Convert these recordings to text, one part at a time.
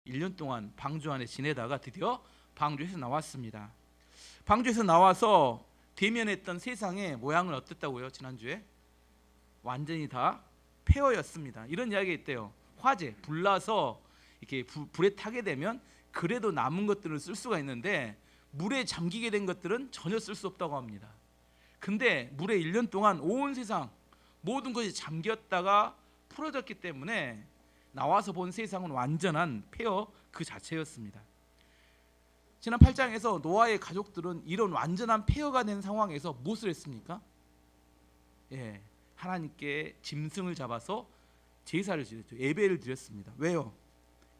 1년 동안 방주 안에 지내다가 드디어 방주에서 나왔습니다. 방주에서 나와서 대면했던 세상의 모양은 어땠다고요? 지난주에 완전히 다 폐허였습니다. 이런 이야기가 있대요. 화재, 불나서 이렇게 불에 타게 되면 그래도 남은 것들을 쓸 수가 있는데 물에 잠기게 된 것들은 전혀 쓸 수 없다고 합니다. 근데 물에 1년 동안 온 세상 모든 것이 잠겼다가 풀어졌기 때문에 나와서 본 세상은 완전한 폐허 그 자체였습니다. 지난 8장에서 노아의 가족들은 이런 완전한 폐허가 된 상황에서 무엇을 했습니까? 하나님께 짐승을 잡아서 제사를 지냈죠. 예배를 드렸습니다. 왜요?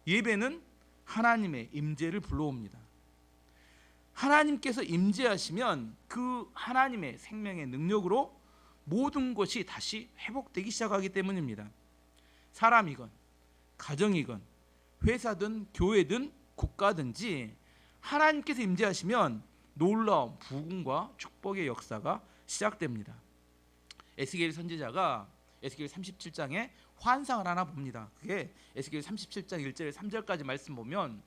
예배는 하나님의 임재를 불러옵니다. 하나님께서 임재하시면 그 하나님의 생명의 능력으로 모든 것이 다시 회복되기 시작하기 때문입니다. 사람이건 가정이건 회사든 교회든 국가든지 하나님께서 임재하시면 놀라운 부흥과 축복의 역사가 시작됩니다. 에스겔 선지자가 에스겔 37장에 환상을 하나 봅니다. 그게 에스겔 37장 1절에 3절까지 말씀 보면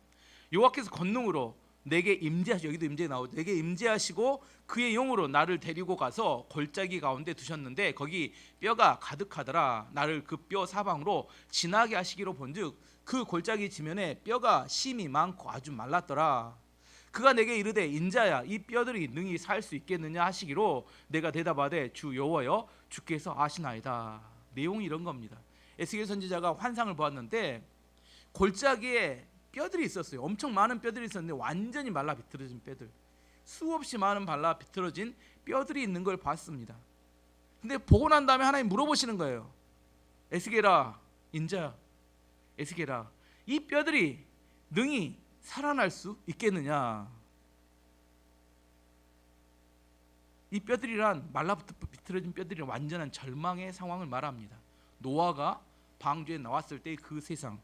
여호와께서 권능으로 내게 임재하시고, 여기도 임재 나오죠. 내게 임재하시고 그의 영으로 나를 데리고 가서 골짜기 가운데 두셨는데 거기 뼈가 가득하더라. 나를 그 뼈 사방으로 지나게 하시기로 본즉 그 골짜기 지면에 뼈가 심이 많고 아주 말랐더라. 그가 내게 이르되 인자야 이 뼈들이 능히 살 수 있겠느냐 하시기로 내가 대답하되 주 여호와여 주께서 아시나이다. 내용이 이런 겁니다. 에스겔 선지자가 환상을 보았는데 골짜기에 뼈들이 있었어요. 엄청 많은 뼈들이 있었는데 완전히 말라 비틀어진 뼈들, 수없이 많은 말라 비틀어진 뼈들이 있는 걸 봤습니다. 근데 보고 난 다음에 하나님 물어보시는 거예요. 에스겔아, 인자야, 에스겔아, 이 뼈들이 능히 살아날 수 있겠느냐? 이 뼈들이란 말라 비틀어진 뼈들이 완전한 절망의 상황을 말합니다. 노아가 방주에 나왔을 때의 그 세상.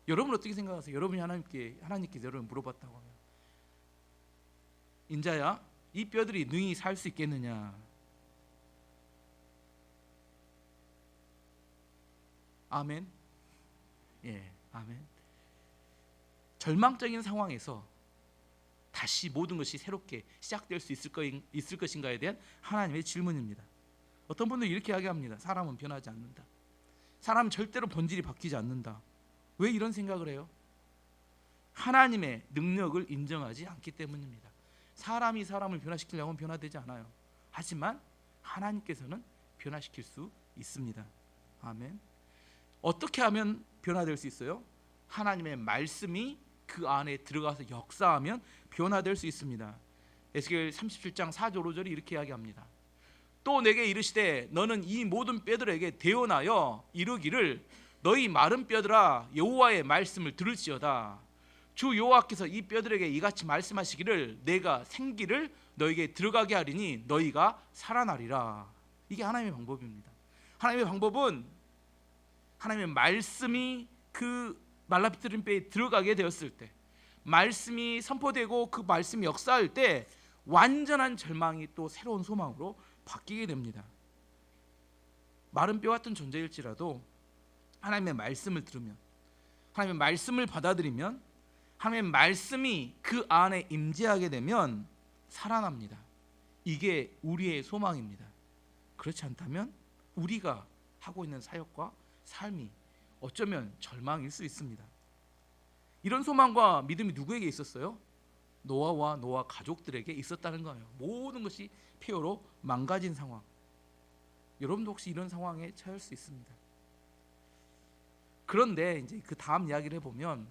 여러분 어떻게 생각하세요? 여러분이 하나님께서 여러분 물어봤다고 하면 인자야 이 뼈들이 능히 살 수 있겠느냐? 아멘. 아멘. 절망적인 상황에서 다시 모든 것이 새롭게 시작될 수 있을 것인가에 대한 하나님의 질문입니다. 어떤 분들은 이렇게 이야기합니다. 사람은 변하지 않는다. 사람은 절대로 본질이 바뀌지 않는다. 왜 이런 생각을 해요? 하나님의 능력을 인정하지 않기 때문입니다. 사람이 사람을 변화시키려고 하면 변화되지 않아요. 하지만 하나님께서는 변화시킬 수 있습니다. 아멘. 어떻게 하면 변화될 수 있어요? 하나님의 말씀이 그 안에 들어가서 역사하면 변화될 수 있습니다. 에스겔 37장 4절 5절이 이렇게 이야기합니다. 또 내게 이르시되 너는 이 모든 뼈들에게 대언하여 이르기를 너희 마른 뼈들아 여호와의 말씀을 들을지어다. 주 여호와께서 이 뼈들에게 이같이 말씀하시기를 내가 생기를 너에게 들어가게 하리니 너희가 살아나리라. 이게 하나님의 방법입니다. 하나님의 방법은 하나님의 말씀이 그 말라비틀린 뼈에 들어가게 되었을 때, 말씀이 선포되고 그 말씀이 역사할 때 완전한 절망이 또 새로운 소망으로 바뀌게 됩니다. 마른 뼈 같은 존재일지라도 하나님의 말씀을 들으면, 하나님의 말씀을 받아들이면, 하나님의 말씀이 그 안에 임재하게 되면 살아납니다. 이게 우리의 소망입니다. 그렇지 않다면 우리가 하고 있는 사역과 삶이 어쩌면 절망일 수 있습니다. 이런 소망과 믿음이 누구에게 있었어요? 노아와 노아 가족들에게 있었다는 거예요. 모든 것이 폐허로 망가진 상황. 여러분도 혹시 이런 상황에 처할 수 있습니다. 그런데 이제 그 다음 이야기를 해보면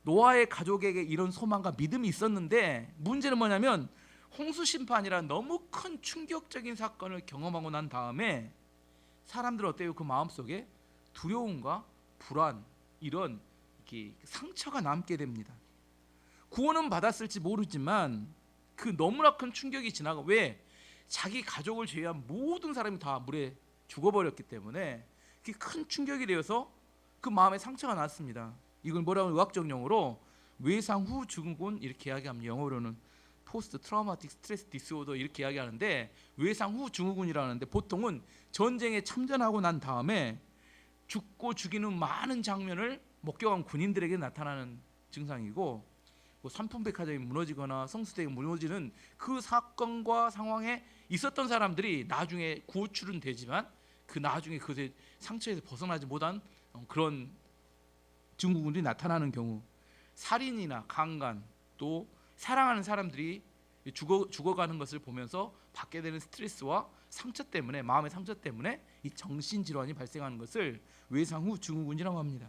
노아의 가족에게 이런 소망과 믿음이 있었는데 문제는 뭐냐면 홍수 심판이란 너무 큰 충격적인 사건을 경험하고 난 다음에 사람들은 어때요? 그 마음속에 두려움과 불안, 이런 상처가 남게 됩니다. 구원은 받았을지 모르지만 그 너무나 큰 충격이 지나가, 왜? 자기 가족을 제외한 모든 사람이 다 물에 죽어버렸기 때문에 그게 큰 충격이 되어서 그 마음에 상처가 났습니다. 이걸 뭐라고 의학적 용어로 외상 후 증후군 이렇게 이야기합니다. 영어로는 포스트 트라우마틱 스트레스 디스오더 이렇게 이야기하는데 외상 후 증후군이라는데 보통은 전쟁에 참전하고 난 다음에 죽고 죽이는 많은 장면을 목격한 군인들에게 나타나는 증상이고, 뭐 삼풍백화점이 무너지거나 성수대가 무너지는 그 사건과 상황에 있었던 사람들이 나중에 구출은 되지만 그 나중에 그 상처에서 벗어나지 못한 그런 증후군이 나타나는 경우, 살인이나 강간, 또 사랑하는 사람들이 죽어가는 것을 보면서 받게 되는 스트레스와 상처 때문에, 마음의 상처 때문에 이 정신질환이 발생하는 것을 외상후 증후군이라고 합니다.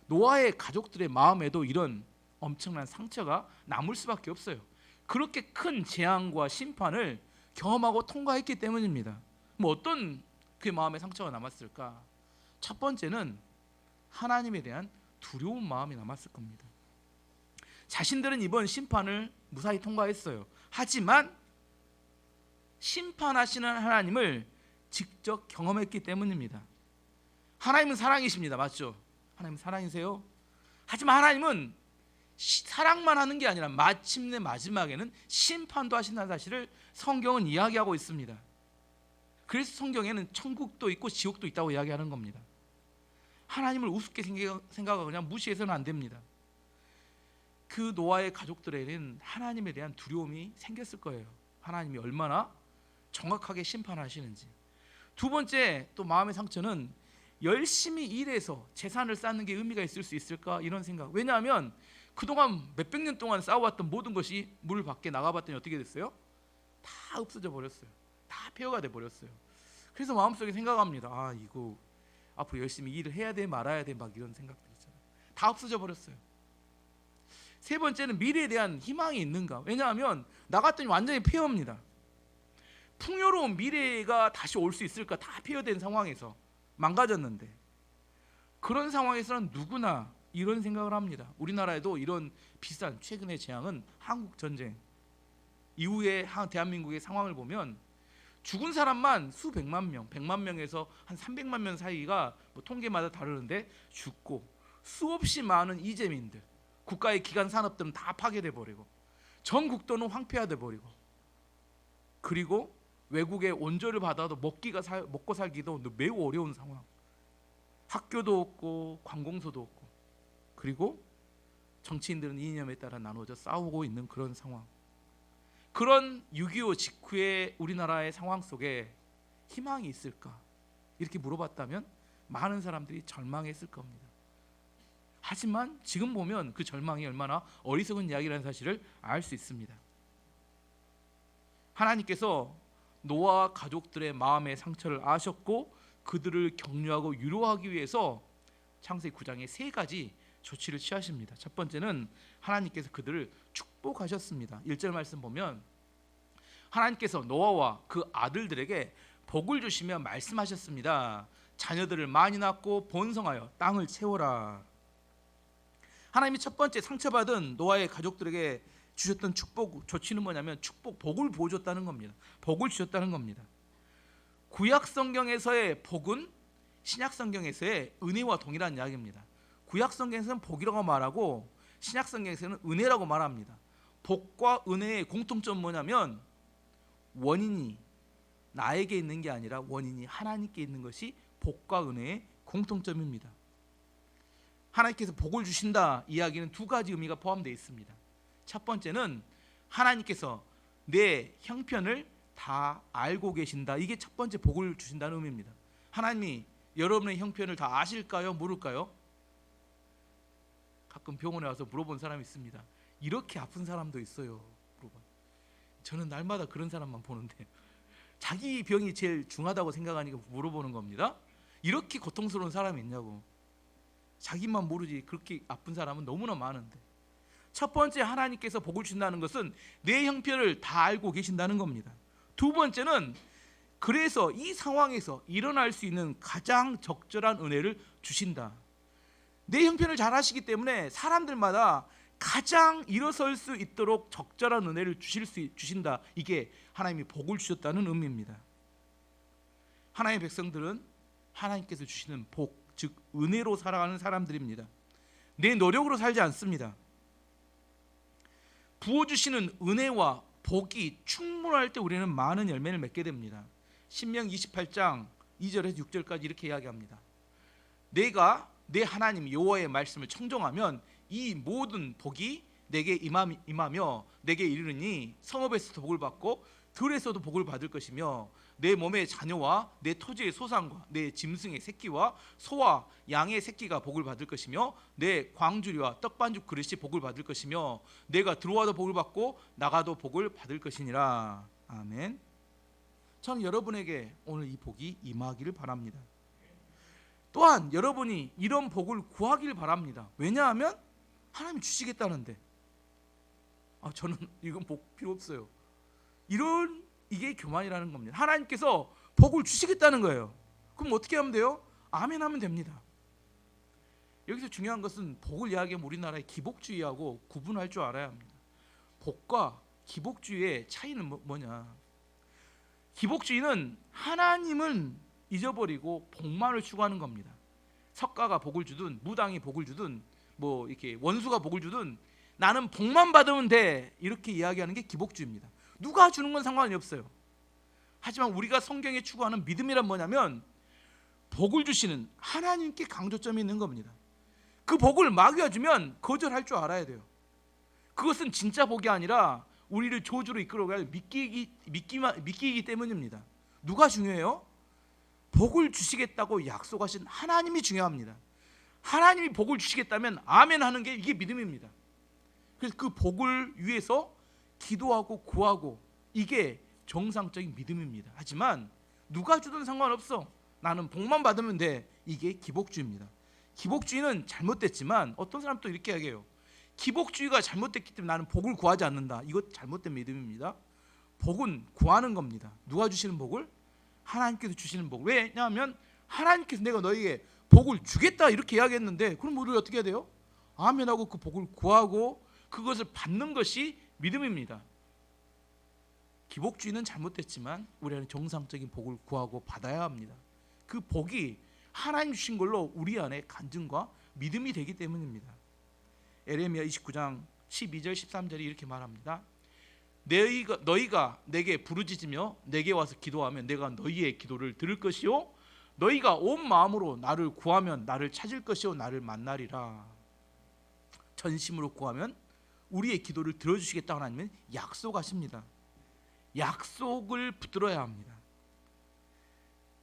노아의 가족들의 마음에도 이런 엄청난 상처가 남을 수밖에 없어요. 그렇게 큰 재앙과 심판을 경험하고 통과했기 때문입니다. 뭐 어떤 그의 마음에 상처가 남았을까? 첫 번째는 하나님에 대한 두려운 마음이 남았을 겁니다. 자신들은 이번 심판을 무사히 통과했어요. 하지만 심판하시는 하나님을 직접 경험했기 때문입니다. 하나님은 사랑이십니다. 맞죠? 하나님은 사랑이세요. 하지만 하나님은 사랑만 하는 게 아니라 마침내 마지막에는 심판도 하신다는 사실을 성경은 이야기하고 있습니다. 그래서 성경에는 천국도 있고 지옥도 있다고 이야기하는 겁니다. 하나님을 우습게 생각하고 그냥 무시해서는 안 됩니다. 그 노아의 가족들에게는 하나님에 대한 두려움이 생겼을 거예요. 하나님이 얼마나 정확하게 심판하시는지. 두 번째 또 마음의 상처는 열심히 일해서 재산을 쌓는 게 의미가 있을 수 있을까, 이런 생각. 왜냐하면 그동안 몇백 년 동안 쌓아왔던 모든 것이 물 밖에 나가봤더니 어떻게 됐어요? 다 없어져 버렸어요. 다 폐허가 돼 버렸어요. 그래서 마음속에 생각합니다. 아, 이거 앞으로 열심히 일을 해야 돼 말아야 돼, 막 이런 생각들 있잖아요. 다 없어져 버렸어요. 세 번째는 미래에 대한 희망이 있는가. 왜냐하면 나갔더니 완전히 폐허입니다. 풍요로운 미래가 다시 올 수 있을까? 다 폐허된 상황에서 망가졌는데, 그런 상황에서는 누구나 이런 생각을 합니다. 우리나라에도 이런 비슷한 최근의 재앙은 한국 전쟁 이후에 대한민국의 상황을 보면 죽은 사람만 수백만 명, 100만 명에서 한 300만 명 사이가 뭐 통계마다 다르는데 죽고, 수없이 많은 이재민들, 국가의 기관 산업들은 다 파괴돼 버리고, 전 국토는 황폐화돼 버리고, 그리고 외국의 원조를 받아도 먹고 살기도 매우 어려운 상황. 학교도 없고 관공서도 없고, 그리고 정치인들은 이념에 따라 나눠져 싸우고 있는 그런 상황. 그런 6.25 직후의 우리나라의 상황 속에 희망이 있을까? 이렇게 물어봤다면 많은 사람들이 절망했을 겁니다. 하지만 지금 보면 그 절망이 얼마나 어리석은 이야기라는 사실을 알 수 있습니다. 하나님께서 노아와 가족들의 마음의 상처를 아셨고 그들을 격려하고 위로하기 위해서 창세기 9장에 세 가지 조치를 취하십니다. 첫 번째는 하나님께서 그들을 축복하셨습니다. 1절 말씀 보면 하나님께서 노아와 그 아들들에게 복을 주시며 말씀하셨습니다. 자녀들을 많이 낳고 번성하여 땅을 채워라. 하나님이 첫 번째 상처받은 노아의 가족들에게 주셨던 축복 조치는 뭐냐면 복을 보여줬다는 겁니다. 복을 주셨다는 겁니다. 구약 성경에서의 복은 신약 성경에서의 은혜와 동일한 이야기입니다. 구약 성경에서는 복이라고 말하고 신약 성경에서는 은혜라고 말합니다. 복과 은혜의 공통점은 뭐냐면 원인이 나에게 있는 게 아니라 원인이 하나님께 있는 것이 복과 은혜의 공통점입니다. 하나님께서 복을 주신다 이야기는 두 가지 의미가 포함되어 있습니다. 첫 번째는 하나님께서 내 형편을 다 알고 계신다. 이게 첫 번째 복을 주신다는 의미입니다. 하나님이 여러분의 형편을 다 아실까요? 모를까요? 가끔 병원에 와서 물어본 사람이 있습니다. 이렇게 아픈 사람도 있어요. 물어봐. 저는 날마다 그런 사람만 보는데 자기 병이 제일 중하다고 생각하니까 물어보는 겁니다. 이렇게 고통스러운 사람이 있냐고. 자기만 모르지 그렇게 아픈 사람은 너무나 많은데, 첫 번째 하나님께서 복을 주신다는 것은 내 형편을 다 알고 계신다는 겁니다. 두 번째는 그래서 이 상황에서 일어날 수 있는 가장 적절한 은혜를 주신다. 내 형편을 잘 아시기 때문에 사람들마다 가장 일어설 수 있도록 적절한 은혜를 주신다. 이게 하나님이 복을 주셨다는 의미입니다. 하나님의 백성들은 하나님께서 주시는 복, 즉 은혜로 살아가는 사람들입니다. 내 노력으로 살지 않습니다. 부어주시는 은혜와 복이 충분할 때 우리는 많은 열매를 맺게 됩니다. 신명기 28장 2절에서 6절까지 이렇게 이야기합니다. 내가 내 하나님 여호와의 말씀을 청종하면 이 모든 복이 내게 임하며 내게 이르르니 성읍에서도 복을 받고 들에서도 복을 받을 것이며 내 몸의 자녀와 내 토지의 소산과 내 짐승의 새끼와 소와 양의 새끼가 복을 받을 것이며 내 광주리와 떡반죽 그릇이 복을 받을 것이며 내가 들어와도 복을 받고 나가도 복을 받을 것이니라. 아멘. 저는 여러분에게 오늘 이 복이 임하기를 바랍니다. 또한 여러분이 이런 복을 구하기를 바랍니다. 왜냐하면 하나님이 주시겠다는데. 저는 이건 복 필요 없어요. 이게 교만이라는 겁니다. 하나님께서 복을 주시겠다는 거예요. 그럼 어떻게 하면 돼요? 아멘 하면 됩니다. 여기서 중요한 것은 복을 이야기하면 우리나라의 기복주의하고 구분할 줄 알아야 합니다. 복과 기복주의의 차이는 뭐냐? 기복주의는 하나님은 잊어버리고 복만을 추구하는 겁니다. 석가가 복을 주든 무당이 복을 주든 뭐 이렇게 원수가 복을 주든 나는 복만 받으면 돼, 이렇게 이야기하는 게 기복주의입니다. 누가 주는 건 상관이 없어요. 하지만 우리가 성경에 추구하는 믿음이란 뭐냐면 복을 주시는 하나님께 강조점이 있는 겁니다. 그 복을 마귀가 주면 거절할 줄 알아야 돼요. 그것은 진짜 복이 아니라 우리를 저주로 이끌어갈 미끼이기 때문입니다. 누가 중요해요? 복을 주시겠다고 약속하신 하나님이 중요합니다. 하나님이 복을 주시겠다면 아멘 하는 게 이게 믿음입니다. 그래서 그 복을 위해서 기도하고 구하고, 이게 정상적인 믿음입니다. 하지만 누가 주든 상관없어, 나는 복만 받으면 돼, 이게 기복주의입니다. 기복주의는 잘못됐지만 어떤 사람 또 이렇게 얘기해요. 기복주의가 잘못됐기 때문에 나는 복을 구하지 않는다. 이것 잘못된 믿음입니다. 복은 구하는 겁니다. 누가 주시는 복을? 하나님께서 주시는 복. 왜냐하면 하나님께서 내가 너에게 복을 주겠다 이렇게 이야기했는데, 그럼 우리 어떻게 해야 돼요? 아멘하고 그 복을 구하고 그것을 받는 것이 믿음입니다. 기복주의는 잘못됐지만 우리는 정상적인 복을 구하고 받아야 합니다. 그 복이 하나님 주신 걸로 우리 안에 간증과 믿음이 되기 때문입니다. 에레미야 29장 12절 13절이 이렇게 말합니다. 너희가 내게 부르짖으며 내게 와서 기도하면 내가 너희의 기도를 들을 것이요 너희가 온 마음으로 나를 구하면 나를 찾을 것이요 나를 만나리라. 전심으로 구하면 우리의 기도를 들어주시겠다고 하나님은 약속하십니다. 약속을 붙들어야 합니다.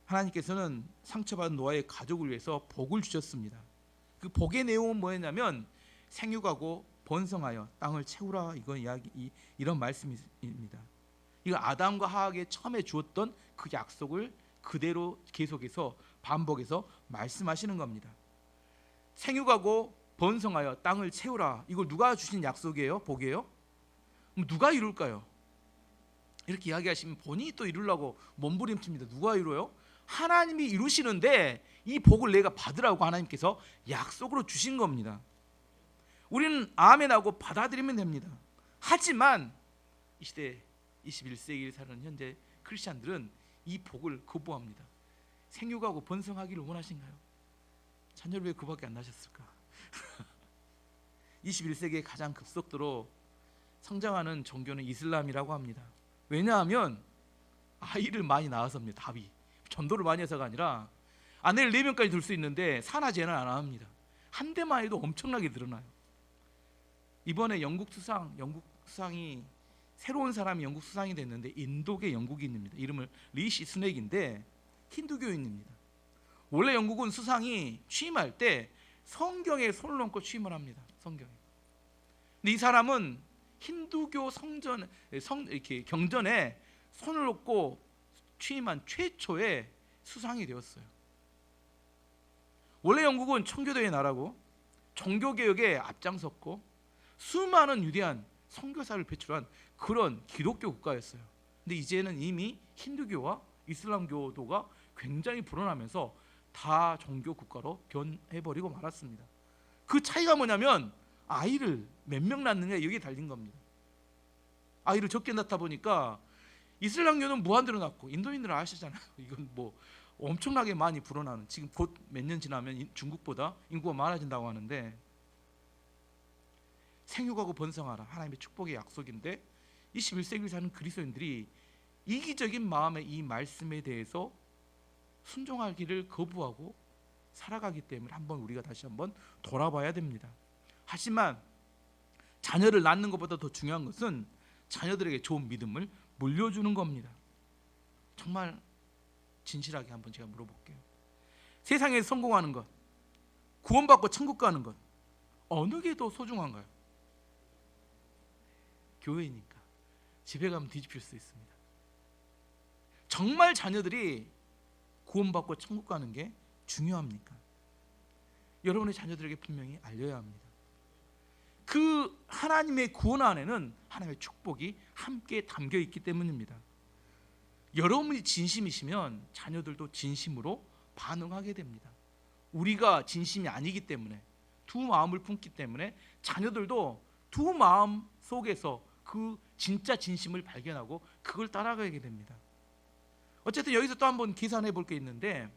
하나님께서는 상처받은 노아의 가족을 위해서 복을 주셨습니다. 그 복의 내용은 뭐였냐면 생육하고 번성하여 땅을 채우라, 이런 말씀입니다. 이거 아담과 하악에 처음에 주었던 그 약속을 그대로 계속해서 반복해서 말씀하시는 겁니다. 생육하고 번성하여 땅을 채우라, 이걸 누가 주신 약속이에요? 복이에요? 그럼 누가 이룰까요? 이렇게 이야기하시면 본인이 또 이루려고 몸부림칩니다. 누가 이루어요? 하나님이 이루시는데 이 복을 내가 받으라고 하나님께서 약속으로 주신 겁니다. 우리는 아멘하고 받아들이면 됩니다. 하지만 이 시대 21세기를 사는 현재 크리스찬들은 이 복을 거부합니다. 생육하고 번성하기를 원하신가요? 자녀를 왜 그밖에 안 낳으셨을까? 21세기에 가장 급속도로 성장하는 종교는 이슬람이라고 합니다. 왜냐하면 아이를 많이 낳아서입니다. 답이 전도를 많이 해서가 아니라 아내를 4명까지 둘 수 있는데 산하제는 안 합니다. 한 대만 해도 엄청나게 늘어나요. 이번에 영국 수상이 새로운 사람이 영국 수상이 됐는데 인도계 영국인입니다. 이름을 리시 스넥인데 힌두교인입니다. 원래 영국은 수상이 취임할 때 성경에 손을 얹고 취임을 합니다. 성경에. 근데 이 사람은 힌두교 이렇게 경전에 손을 얹고 취임한 최초의 수상이 되었어요. 원래 영국은 청교도의 나라고 종교개혁에 앞장섰고 수많은 위대한 선교사를 배출한 그런 기독교 국가였어요. 근데 이제는 이미 힌두교와 이슬람교도가 굉장히 불어나면서 다 종교 국가로 변해버리고 말았습니다. 그 차이가 뭐냐면 아이를 몇 명 낳느냐, 여기에 달린 겁니다. 아이를 적게 낳다 보니까 이슬람교는 무한대로 낳고, 인도인들은 아시잖아요. 이건 뭐 엄청나게 많이 불어나는, 지금 곧 몇 년 지나면 중국보다 인구가 많아진다고 하는데, 생육하고 번성하라, 하나님의 축복의 약속인데 21세기를 사는 그리스도인들이 이기적인 마음의 이 말씀에 대해서 순종하기를 거부하고 살아가기 때문에 한번 우리가 다시 한번 돌아봐야 됩니다. 하지만 자녀를 낳는 것보다 더 중요한 것은 자녀들에게 좋은 믿음을 물려주는 겁니다. 정말 진실하게 한번 제가 물어볼게요. 세상에서 성공하는 것, 구원받고 천국 가는 것, 어느 게 더 소중한가요? 교회니까 집에 가면 뒤집힐 수 있습니다. 정말 자녀들이 구원받고 천국 가는 게 중요합니까? 여러분의 자녀들에게 분명히 알려야 합니다. 그 하나님의 구원 안에는 하나님의 축복이 함께 담겨 있기 때문입니다. 여러분이 진심이시면 자녀들도 진심으로 반응하게 됩니다. 우리가 진심이 아니기 때문에, 두 마음을 품기 때문에 자녀들도 두 마음 속에서 그 진짜 진심을 발견하고 그걸 따라가게 됩니다. 어쨌든 여기서 또 한번 계산해 볼 게 있는데,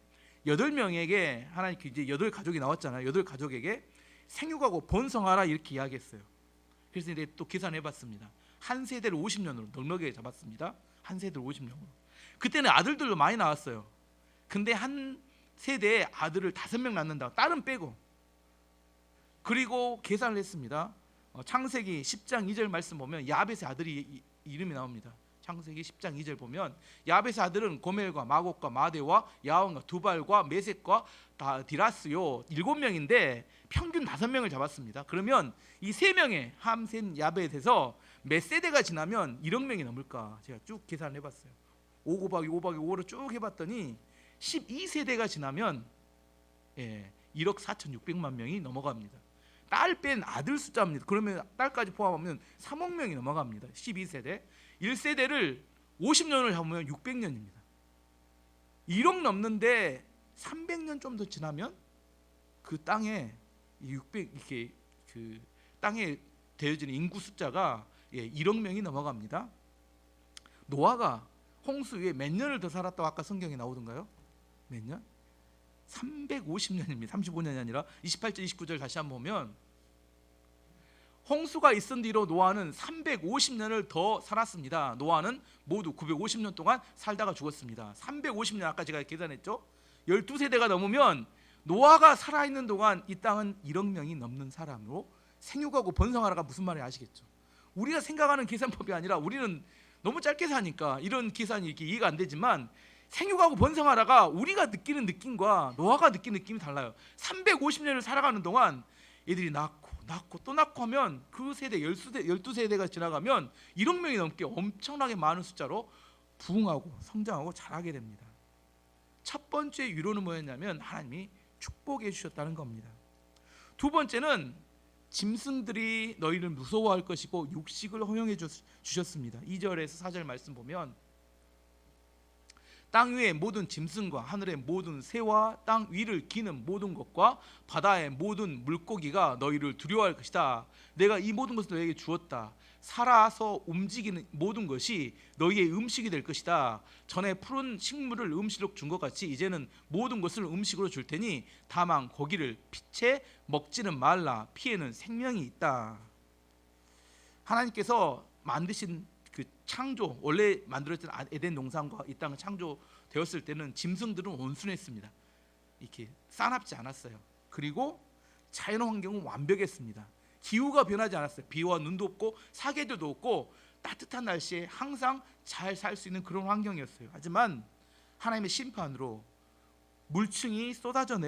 8명에게 하나님, 이제 8가족이 나왔잖아요. 8가족에게 생육하고 번성하라 이렇게 이야기했어요. 그래서 이제 또 계산해 봤습니다. 한 세대를 50년으로 넉넉하게 잡았습니다. 한 세대를 50년으로. 그때는 아들들도 많이 나왔어요. 근데 한 세대에 아들을 5명 낳는다, 딸은 빼고. 그리고 계산을 했습니다. 창세기 10장 2절 말씀 보면 야벳의 아들이 이름이 나옵니다. 창세기 10장 2절 보면 야벳의 아들은 고멜과 마곡과 마대와 야왕과 두발과 메섹과 디라스요 7명인데 평균 5명을 잡았습니다. 그러면 이 3명의 함셈 야벳에서 몇 세대가 지나면 1억 명이 넘을까? 제가 쭉 계산을 해봤어요. 5 곱하기 5 곱하기 5로 쭉 해봤더니 12세대가 지나면 1억 4,600만 명이 넘어갑니다. 딸 뺀 아들 숫자입니다. 그러면 딸까지 포함하면 3억 명이 넘어갑니다. 12세대 1세대를 50년을 잡으면 600년입니다. 1억 넘는데 300년 좀 더 지나면 그 땅에 600 이렇게 그 땅에 되어지는 인구 숫자가 1억 명이 넘어갑니다. 노아가 홍수 위에 몇 년을 더 살았다고 아까 성경에 나오던가요? 몇 년? 350년입니다. 35년이 아니라 28절 29절 다시 한번 보면 홍수가 있은 뒤로 노아는 350년을 더 살았습니다. 노아는 모두 950년 동안 살다가 죽었습니다. 350년 아까 제가 계산했죠. 12세대가 넘으면 노아가 살아있는 동안 이 땅은 1억 명이 넘는 사람으로 생육하고 번성하라가 무슨 말인지 아시겠죠? 우리가 생각하는 계산법이 아니라 우리는 너무 짧게 사니까 이런 계산이 이렇게 이해가 안 되지만 생육하고 번성하라가 우리가 느끼는 느낌과 노아가 느끼는 느낌이 달라요. 350년을 살아가는 동안 애들이 낳고 또 낳고 하면 그 세대 12세대가 지나가면 1억 명이 넘게 엄청나게 많은 숫자로 부흥하고 성장하고 자라게 됩니다. 첫 번째 위로는 뭐였냐면 하나님이 축복해 주셨다는 겁니다. 두 번째는 짐승들이 너희를 무서워할 것이고 육식을 허용해 주셨습니다. 2절에서 4절 말씀 보면 땅 위의 모든 짐승과 하늘의 모든 새와 땅 위를 기는 모든 것과 바다의 모든 물고기가 너희를 두려워할 것이다. 내가 이 모든 것을 너희에게 주었다. 살아서 움직이는 모든 것이 너희의 음식이 될 것이다. 전에 푸른 식물을 음식으로 준 것 같이 이제는 모든 것을 음식으로 줄 테니 다만 고기를 피채 먹지는 말라. 피에는 생명이 있다. 하나님께서 만드신 그 창조, 원래 만들어진 에덴 동산과 이 땅을 창조되었을 때는 짐승들은 온순했습니다. 이렇게 싸납지 않았어요. 그리고 자연 환경은 완벽했습니다. 기후가 변하지 않았어요. 비와 눈도 없고 사계절도 없고 따뜻한 날씨에 항상 잘 살 수 있는 그런 환경이었어요. 하지만 하나님의 심판으로 물층이 쏟아져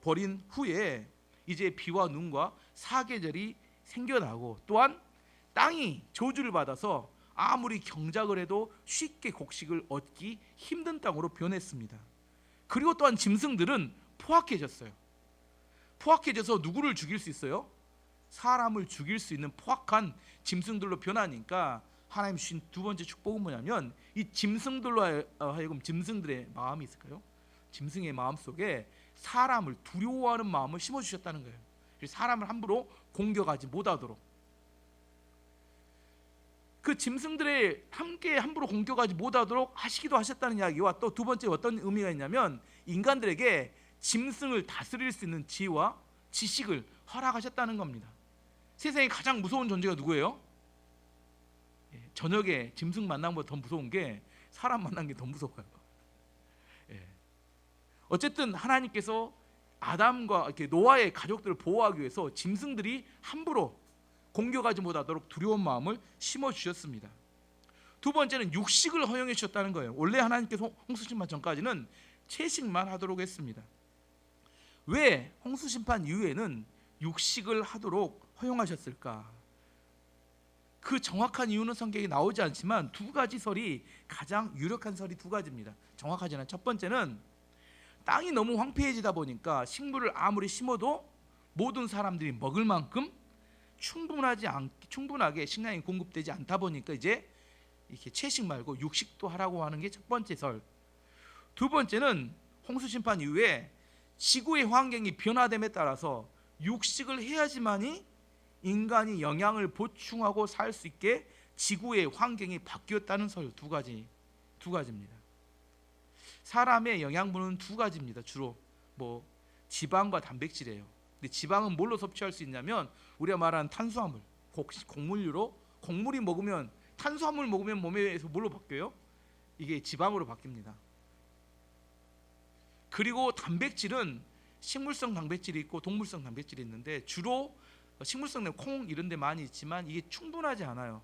버린 후에 이제 비와 눈과 사계절이 생겨나고 또한 땅이 저주를 받아서 아무리 경작을 해도 쉽게 곡식을 얻기 힘든 땅으로 변했습니다. 그리고 또한 짐승들은 포악해졌어요. 포악해져서 누구를 죽일 수 있어요? 사람을 죽일 수 있는 포악한 짐승들로 변하니까 하나님 주신 두 번째 축복은 뭐냐면 이 짐승들로 하여금 짐승들의 마음이 있을까요? 짐승의 마음 속에 사람을 두려워하는 마음을 심어주셨다는 거예요. 사람을 함부로 공격하지 못하도록. 그 짐승들의 함께 함부로 공격하지 못하도록 하시기도 하셨다는 이야기와 또 두 번째 어떤 의미가 있냐면 인간들에게 짐승을 다스릴 수 있는 지혜와 지식을 허락하셨다는 겁니다. 세상에 가장 무서운 존재가 누구예요? 저녁에 짐승 만난 것보다 더 무서운 게 사람 만난 게 더 무서워요. 어쨌든 하나님께서 아담과 이렇게 노아의 가족들을 보호하기 위해서 짐승들이 함부로 공격하지 못하도록 두려운 마음을 심어 주셨습니다. 두 번째는 육식을 허용해 주셨다는 거예요. 원래 하나님께서 홍수 심판 전까지는 채식만 하도록 했습니다. 왜 홍수 심판 이후에는 육식을 하도록 허용하셨을까? 그 정확한 이유는 성경에 나오지 않지만 두 가지 설이 가장 유력한 설이 두 가지입니다. 정확하지 않은 첫 번째는 땅이 너무 황폐해지다 보니까 식물을 아무리 심어도 모든 사람들이 먹을 만큼 충분하게 식량이 공급되지 않다 보니까 이제 이렇게 채식 말고 육식도 하라고 하는 게 첫 번째 설. 두 번째는 홍수 심판 이후에 지구의 환경이 변화됨에 따라서 육식을 해야지만이 인간이 영양을 보충하고 살 수 있게 지구의 환경이 바뀌었다는 설. 두 가지입니다. 사람의 영양분은 두 가지입니다. 주로 지방과 단백질이에요. 근데 지방은 뭘로 섭취할 수 있냐면 우리가 말하는 탄수화물, 곡물이 먹으면 탄수화물 먹으면 몸에서 뭘로 바뀌어요? 이게 지방으로 바뀝니다. 그리고 단백질은 식물성 단백질이 있고 동물성 단백질이 있는데 주로 식물성은 콩 이런 데 많이 있지만 이게 충분하지 않아요.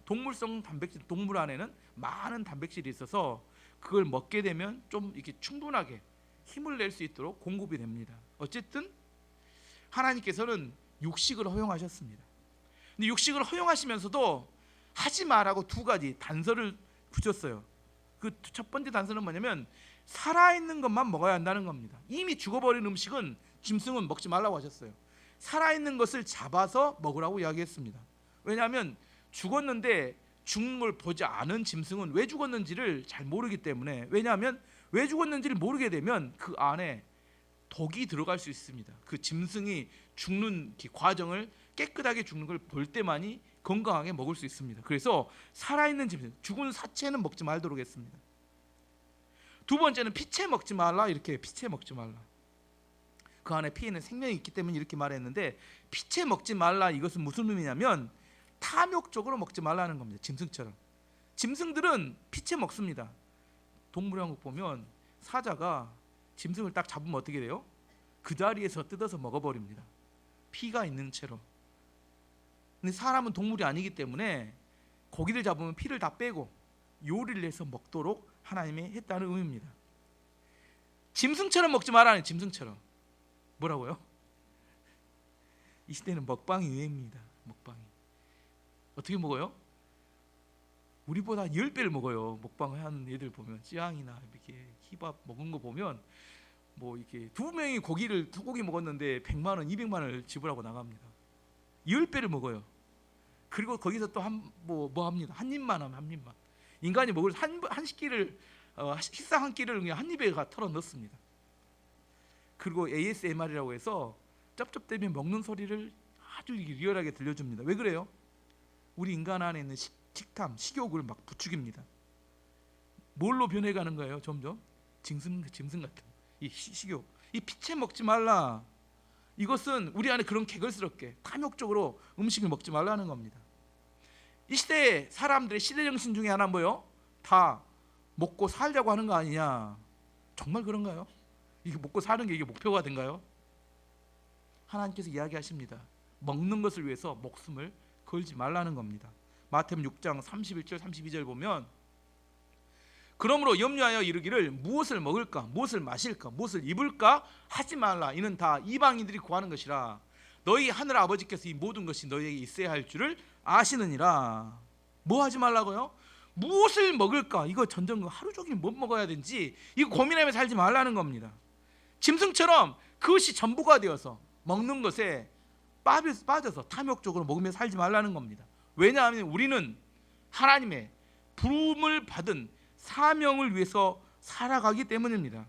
동물성 단백질, 동물 안에는 많은 단백질이 있어서 그걸 먹게 되면 좀 이렇게 충분하게 힘을 낼 수 있도록 공급이 됩니다. 어쨌든 하나님께서는 육식을 허용하셨습니다. 근데 육식을 허용하시면서도 하지 말라고 두 가지 단서를 붙였어요. 그 첫 번째 단서는 뭐냐면 살아있는 것만 먹어야 한다는 겁니다. 이미 죽어버린 음식은 짐승은 먹지 말라고 하셨어요. 살아있는 것을 잡아서 먹으라고 이야기했습니다. 왜냐하면 죽었는데 죽는 걸 보지 않은 짐승은 왜 죽었는지를 잘 모르기 때문에, 왜냐하면 왜 죽었는지를 모르게 되면 그 안에 독이 들어갈 수 있습니다. 그 짐승이 죽는 과정을 깨끗하게 죽는 걸 볼 때만이 건강하게 먹을 수 있습니다. 그래서 살아있는 짐승, 죽은 사체는 먹지 말도록 했습니다. 두 번째는 피채 먹지 말라. 이렇게 피채 먹지 말라. 그 안에 피에는 생명이 있기 때문에 이렇게 말했는데 피채 먹지 말라. 이것은 무슨 의미냐면 탐욕적으로 먹지 말라는 겁니다. 짐승처럼. 짐승들은 피채 먹습니다. 동물영국 보면 사자가 짐승을 딱 잡으면 어떻게 돼요? 그 자리에서 뜯어서 먹어버립니다. 피가 있는 채로. 근데 사람은 동물이 아니기 때문에 고기를 잡으면 피를 다 빼고 요리를 해서 먹도록 하나님이 했다는 의미입니다. 짐승처럼 먹지 말라는, 짐승처럼. 뭐라고요? 이 시대는 먹방이 유행입니다. 먹방이. 어떻게 먹어요? 우리보다 10배를 먹어요. 먹방을 하는 애들 보면 찌양이나 이렇게 힙합 먹은 거 보면 이렇게 두 명이 소고기 먹었는데 100만 원, 200만 원을 지불하고 나갑니다. 10배를 먹어요. 그리고 거기서 또 뭐 합니다. 한 입만 하면 한 입만. 인간이 먹을 한 식기를 식사 한 끼를 그냥 한 입에 털어 넣습니다. 그리고 ASMR이라고 해서 쩝쩝대며 먹는 소리를 아주 리얼하게 들려줍니다. 왜 그래요? 우리 인간 안에 있는 식탐, 식욕을 막 부추깁니다. 뭘로 변해가는 거예요? 점점 짐승 같은 이 식욕. 이 피채 먹지 말라. 이것은 우리 안에 그런 개걸스럽게 탐욕적으로 음식을 먹지 말라는 겁니다. 이 시대의 사람들의 시대 정신 중에 하나 뭐요? 다 먹고 살자고 하는 거 아니냐? 정말 그런가요? 이게 먹고 사는 게 이게 목표가 된가요? 하나님께서 이야기하십니다. 먹는 것을 위해서 목숨을 걸지 말라는 겁니다. 마태복음 6장 31절 32절 보면 그러므로 염려하여 이르기를 무엇을 먹을까, 무엇을 마실까, 무엇을 입을까 하지 말라. 이는 다 이방인들이 구하는 것이라. 너희 하늘 아버지께서 이 모든 것이 너희에게 있어야 할 줄을 아시느니라. 뭐 하지 말라고요? 무엇을 먹을까? 이거 전전 하루 종일 못 먹어야 되는지 이거 고민하며 살지 말라는 겁니다. 짐승처럼 그것이 전부가 되어서 먹는 것에 빠져서 탐욕적으로 먹으며 살지 말라는 겁니다. 왜냐하면 우리는 하나님의 부름을 받은 사명을 위해서 살아가기 때문입니다.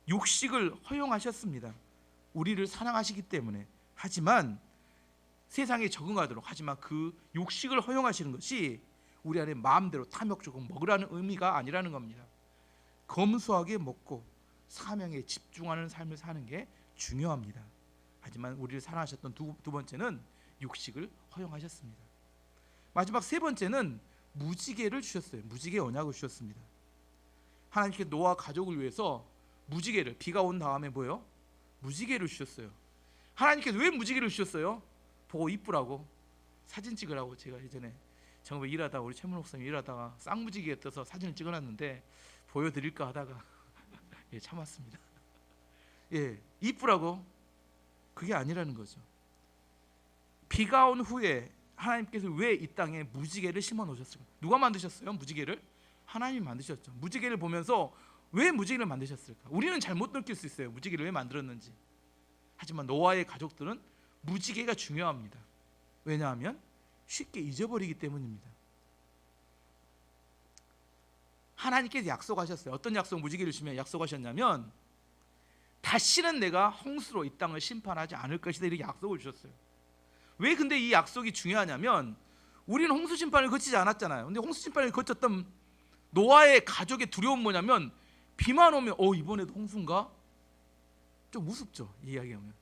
육식을 허용하셨습니다. 우리를 사랑하시기 때문에. 하지만 세상에 적응하도록, 하지만 그 육식을 허용하시는 것이 우리 안에 마음대로 탐욕적으로 먹으라는 의미가 아니라는 겁니다. 검소하게 먹고 사명에 집중하는 삶을 사는 게 중요합니다. 하지만 우리를 사랑하셨던 두 번째는 육식을 허용하셨습니다. 마지막 세 번째는 무지개를 주셨어요. 무지개 언약을 주셨습니다. 하나님께 노아 가족을 위해서 무지개를, 비가 온 다음에 뭐예요? 무지개를 주셨어요. 하나님께서 왜 무지개를 주셨어요? 보고 이쁘라고, 사진 찍으라고. 제가 예전에 정말 일하다가 우리 최문 목사님 일하다가 쌍무지개에 떠서 사진을 찍어놨는데 보여드릴까 하다가 예, 참았습니다. 예, 이쁘라고. 그게 아니라는 거죠. 비가 온 후에 하나님께서 왜 이 땅에 무지개를 심어 놓으셨을까? 누가 만드셨어요? 무지개를? 하나님이 만드셨죠. 무지개를 보면서 왜 무지개를 만드셨을까? 우리는 잘 못 느낄 수 있어요, 무지개를 왜 만들었는지. 하지만 노아의 가족들은 무지개가 중요합니다. 왜냐하면 쉽게 잊어버리기 때문입니다. 하나님께서 약속하셨어요. 어떤 약속, 무지개를 주면 약속하셨냐면 다시는 내가 홍수로 이 땅을 심판하지 않을 것이다, 이렇게 약속을 주셨어요. 왜 근데 이 약속이 중요하냐면 우리는 홍수 심판을 거치지 않았잖아요. 근데 홍수 심판을 거쳤던 노아의 가족의 두려움은 뭐냐면 비만 오면 이번에도 홍수인가? 좀 우습죠, 이 이야기하면.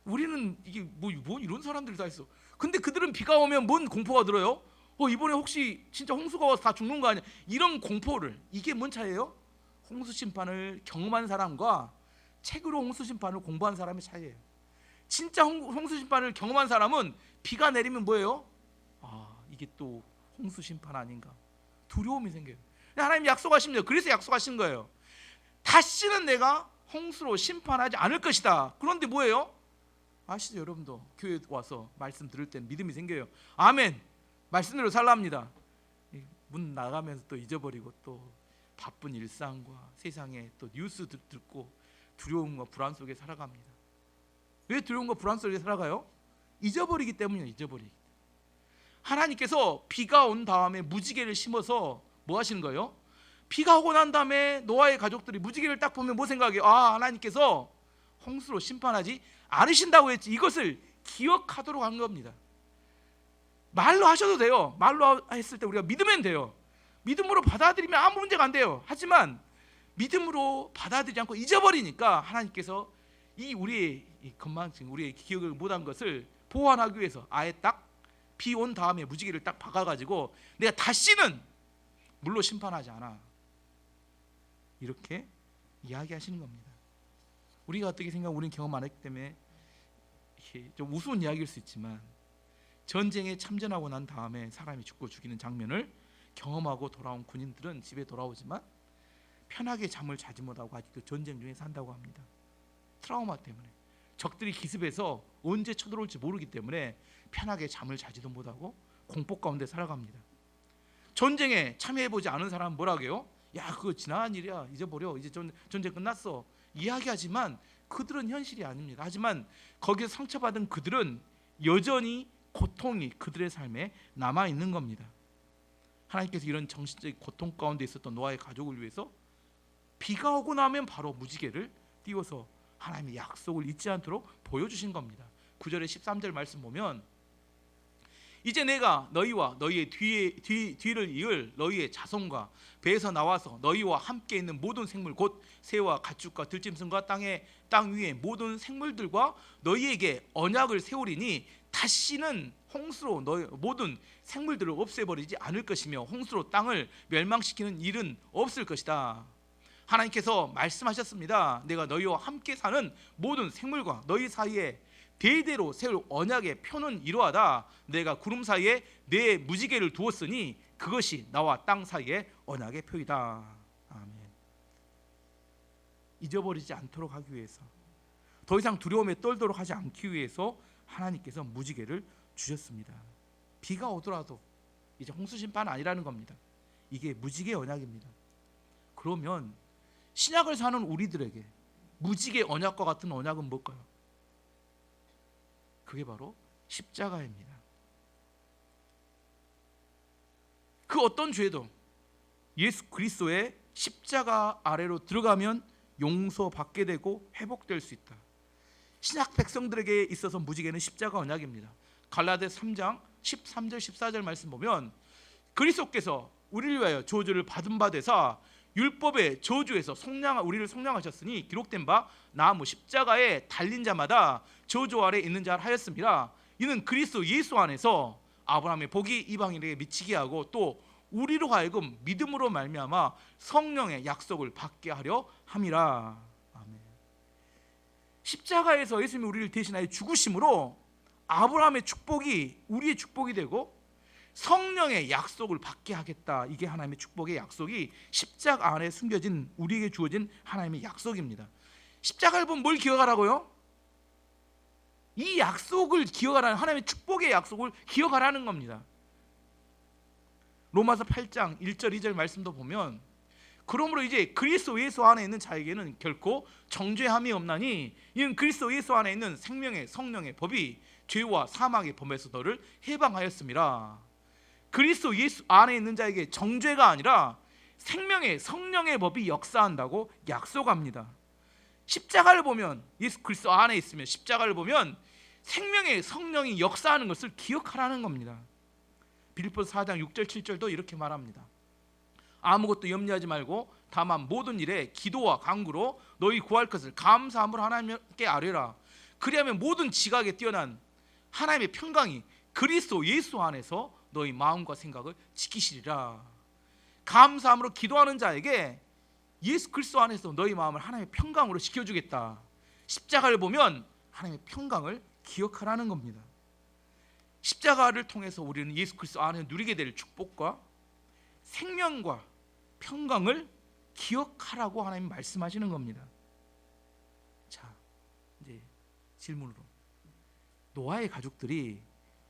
우리는 이게 뭐 이런 사람들이 다 있어. 근데 그들은 비가 오면 뭔 공포가 들어요? 이번에 혹시 진짜 홍수가 와서 다 죽는 거 아니야? 이런 공포를. 이게 뭔 차이예요? 홍수 심판을 경험한 사람과 책으로 홍수 심판을 공부한 사람의 차이예요. 진짜 홍수 심판을 경험한 사람은 비가 내리면 뭐예요? 이게 또 홍수 심판 아닌가? 두려움이 생겨요. 하나님 약속하십니다. 그래서 약속하신 거예요. 다시는 내가 홍수로 심판하지 않을 것이다. 그런데 뭐예요? 아시죠, 여러분도 교회 와서 말씀 들을 때 믿음이 생겨요. 아멘. 말씀대로 살랍니다. 문 나가면서 또 잊어버리고 또 바쁜 일상과 세상에 또 뉴스 듣고 두려움과 불안 속에 살아갑니다. 왜 두려움과 불안 속에 살아가요? 잊어버리기 때문이에요. 잊어버리기. 하나님께서 비가 온 다음에 무지개를 심어서 뭐 하시는 거예요? 비가 오고 난 다음에 노아의 가족들이 무지개를 딱 보면 뭐 생각해요? 하나님께서 홍수로 심판하지 않으신다고 했지. 이것을 기억하도록 한 겁니다. 말로 하셔도 돼요. 말로 했을 때 우리가 믿으면 돼요. 믿음으로 받아들이면 아무 문제가 안 돼요. 하지만 믿음으로 받아들이지 않고 잊어버리니까 하나님께서 우리의 건망증, 우리의 기억을 못한 것을 보완하기 위해서 아예 딱 비 온 다음에 무지개를 딱 박아가지고 내가 다시는 물로 심판하지 않아, 이렇게 이야기하시는 겁니다. 우리가 어떻게 생각하면 우리는 경험 안 했기 때문에 좀 우스운 이야기일 수 있지만 전쟁에 참전하고 난 다음에 사람이 죽고 죽이는 장면을 경험하고 돌아온 군인들은 집에 돌아오지만 편하게 잠을 자지 못하고 아직도 전쟁 중에 산다고 합니다. 트라우마 때문에. 적들이 기습해서 언제 쳐들어올지 모르기 때문에 편하게 잠을 자지도 못하고 공포 가운데 살아갑니다. 전쟁에 참여해보지 않은 사람은 뭐라고 해요? 야, 그거 지나간 일이야, 잊어버려, 이제 전쟁 끝났어, 이야기하지만 그들은 현실이 아닙니다. 하지만 거기서 상처받은 그들은 여전히 고통이 그들의 삶에 남아있는 겁니다. 하나님께서 이런 정신적인 고통 가운데 있었던 노아의 가족을 위해서 비가 오고 나면 바로 무지개를 띄워서 하나님의 약속을 잊지 않도록 보여주신 겁니다. 9절에 13절 말씀 보면 이제 내가 너희와 너희의 뒤를 이을 너희의 자손과 배에서 나와서 너희와 함께 있는 모든 생물 곧 새와 가축과 들짐승과 땅 위의 모든 생물들과 너희에게 언약을 세우리니 다시는 홍수로 너희 모든 생물들을 없애버리지 않을 것이며 홍수로 땅을 멸망시키는 일은 없을 것이다. 하나님께서 말씀하셨습니다. 내가 너희와 함께 사는 모든 생물과 너희 사이에 대대로 세울 언약의 표는 이러하다. 내가 구름 사이에 내 무지개를 두었으니 그것이 나와 땅 사이의 언약의 표이다. 아멘. 잊어버리지 않도록 하기 위해서, 더 이상 두려움에 떨도록 하지 않기 위해서 하나님께서 무지개를 주셨습니다. 비가 오더라도 이제 홍수 심판은 아니라는 겁니다. 이게 무지개 언약입니다. 그러면 신약을 사는 우리들에게 무지개 언약과 같은 언약은 뭘까요? 그게 바로 십자가입니다. 그 어떤 죄도 예수 그리스도의 십자가 아래로 들어가면 용서받게 되고 회복될 수 있다. 신약 백성들에게 있어서 무지개는 십자가 언약입니다. 갈라디아서 3장 13절 14절 말씀 보면 그리스도께서 우리를 위하여 저주를 받은 바 되사 율법의 저주에서 우리를 속량하셨으니 기록된 바 나무 십자가에 달린 자마다 저주 아래 있는 자 하였습니다. 이는 그리스도 예수 안에서 아브라함의 복이 이방인에게 미치게 하고 또 우리로 하여금 믿음으로 말미암아 성령의 약속을 받게 하려 함이라. 아멘. 십자가에서 예수님이 우리를 대신하여 죽으심으로 아브라함의 축복이 우리의 축복이 되고 성령의 약속을 받게 하겠다. 이게 하나님의 축복의 약속이 십자가 안에 숨겨진 우리에게 주어진 하나님의 약속입니다. 십자가를 보면 뭘 기억하라고요? 이 약속을 기억하라는, 하나님의 축복의 약속을 기억하라는 겁니다. 로마서 8장 1절 2절 말씀도 보면 그러므로 이제 그리스도 예수 안에 있는 자에게는 결코 정죄함이 없나니 이는 그리스도 예수 안에 있는 생명의 성령의 법이 죄와 사망의 법에서 너를 해방하였음이라. 그리스도 예수 안에 있는 자에게 정죄가 아니라 생명의 성령의 법이 역사한다고 약속합니다. 십자가를 보면, 예수 그리스도 안에 있으면 십자가를 보면 생명의 성령이 역사하는 것을 기억하라는 겁니다. 빌립보서 4장 6절 7절도 이렇게 말합니다. 아무것도 염려하지 말고 다만 모든 일에 기도와 간구로 너희 구할 것을 감사함으로 하나님께 아뢰라. 그리하면 모든 지각에 뛰어난 하나님의 평강이 그리스도 예수 안에서 너희 마음과 생각을 지키시리라. 감사함으로 기도하는 자에게 예수 그리스도 안에서 너희 마음을 하나님의 평강으로 지켜주겠다. 십자가를 보면 하나님의 평강을 기억하라는 겁니다. 십자가를 통해서 우리는 예수 그리스도 안에 누리게 될 축복과 생명과 평강을 기억하라고 하나님 말씀하시는 겁니다. 자, 이제 질문으로, 노아의 가족들이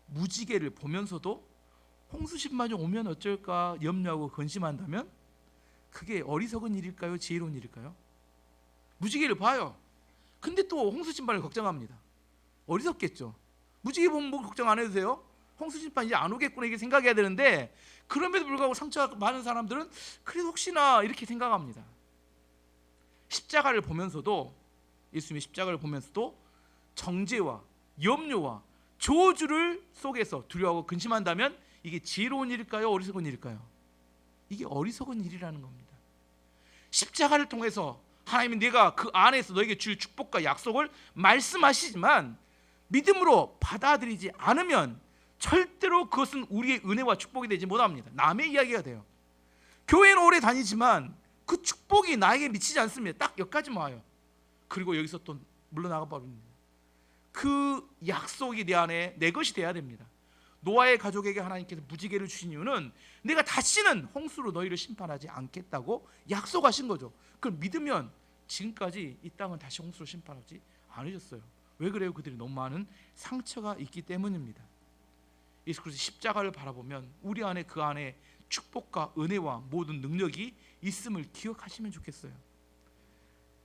무지개를 보면서도 홍수심판이 오면 어쩔까 염려하고 근심한다면 그게 어리석은 일일까요? 지혜로운 일일까요? 무지개를 봐요. 근데 또 홍수심판을 걱정합니다. 어리석겠죠. 무지개 보면 뭐 걱정 안 해도 돼요? 홍수심판 이제 안 오겠구나 이렇게 생각해야 되는데 그럼에도 불구하고 상처가 많은 사람들은 그래도 혹시나 이렇게 생각합니다. 십자가를 보면서도, 예수님의 십자가를 보면서도 정죄와 염려와 저주를 속에서 두려워하고 근심한다면 이게 지혜로운 일일까요? 어리석은 일일까요? 이게 어리석은 일이라는 겁니다. 십자가를 통해서 하나님은 내가 그 안에서 너에게 줄 축복과 약속을 말씀하시지만 믿음으로 받아들이지 않으면 절대로 그것은 우리의 은혜와 축복이 되지 못합니다. 남의 이야기가 돼요. 교회는 오래 다니지만 그 축복이 나에게 미치지 않습니다. 딱 여기까지만 와요. 그리고 여기서 또 물러나가 버립니다. 그 약속이 내 안에 내 것이 돼야 됩니다. 노아의 가족에게 하나님께서 무지개를 주신 이유는 내가 다시는 홍수로 너희를 심판하지 않겠다고 약속하신 거죠. 그걸 믿으면 지금까지 이 땅은 다시 홍수로 심판하지 않으셨어요. 왜 그래요? 그들이 너무 많은 상처가 있기 때문입니다. 예수 그리스도 십자가를 바라보면 우리 안에 그 안에 축복과 은혜와 모든 능력이 있음을 기억하시면 좋겠어요.